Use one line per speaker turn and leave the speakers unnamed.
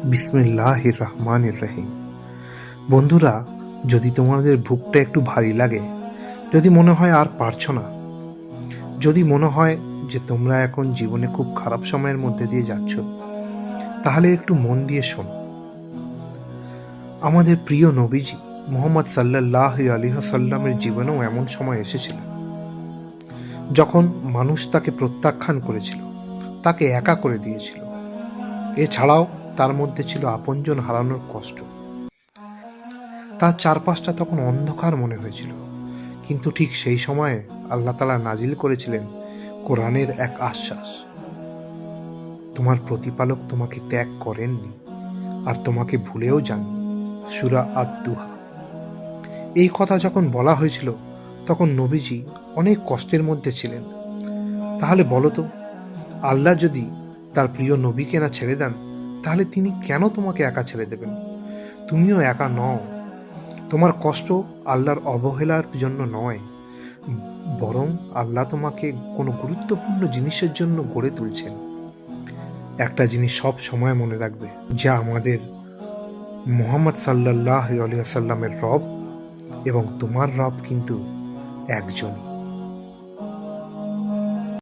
বিসমিল্লাহির রহমানির রহিম। বন্ধুরা, যদি তোমাদের বুকটা একটু ভারী লাগে, যদি মনে হয় আর পারছো না, যদি মনে হয় যে তোমরা এখন জীবনে খুব খারাপ সময়ের মধ্যে দিয়ে যাচ্ছ, তাহলে একটু মন দিয়ে শোনো। আমাদের প্রিয় নবীজি মুহাম্মদ সাল্লাল্লাহু আলাইহি ওয়াসাল্লামের জীবনেও এমন সময় এসেছিল যখন মানুষ তাকে প্রত্যাখ্যান করেছিল, তাকে একা করে দিয়েছিল। এছাড়াও তার মধ্যে ছিল আপনজন হারানোর কষ্ট। তার চারপাশটা তখন অন্ধকার মনে হয়েছিল, কিন্তু ঠিক সেই সময়ে আল্লাহ তাআলা নাজিল করেছিলেন কোরআনের এক আশ্বাস: তোমার প্রতিপালক তোমাকে ত্যাগ করেননি আর তোমাকে ভুলেও যাননি। সূরা আদ-দুহা। এই কথা যখন বলা হয়েছিল, তখন নবীজি অনেক কষ্টের মধ্যে ছিলেন। তাহলে বলো তো, আল্লাহ যদি তার প্রিয় নবীকে না ছেড়ে দেন, তাহলে তিনি কেন তোমাকে একা ছেড়ে দেবেন? তুমিও একা নও। তোমার কষ্ট আল্লাহর অবহেলার জন্য নয়, বরং আল্লাহ তোমাকে কোনো গুরুত্বপূর্ণ জিনিসের জন্য গড়ে তুলছেন। একটা জিনিস সব সময় মনে রাখবে, যা আমাদের মুহাম্মদ সাল্লাল্লাহু আলাইহি ওয়াসাল্লামের রব এবং তোমার রব কিন্তু একজনই।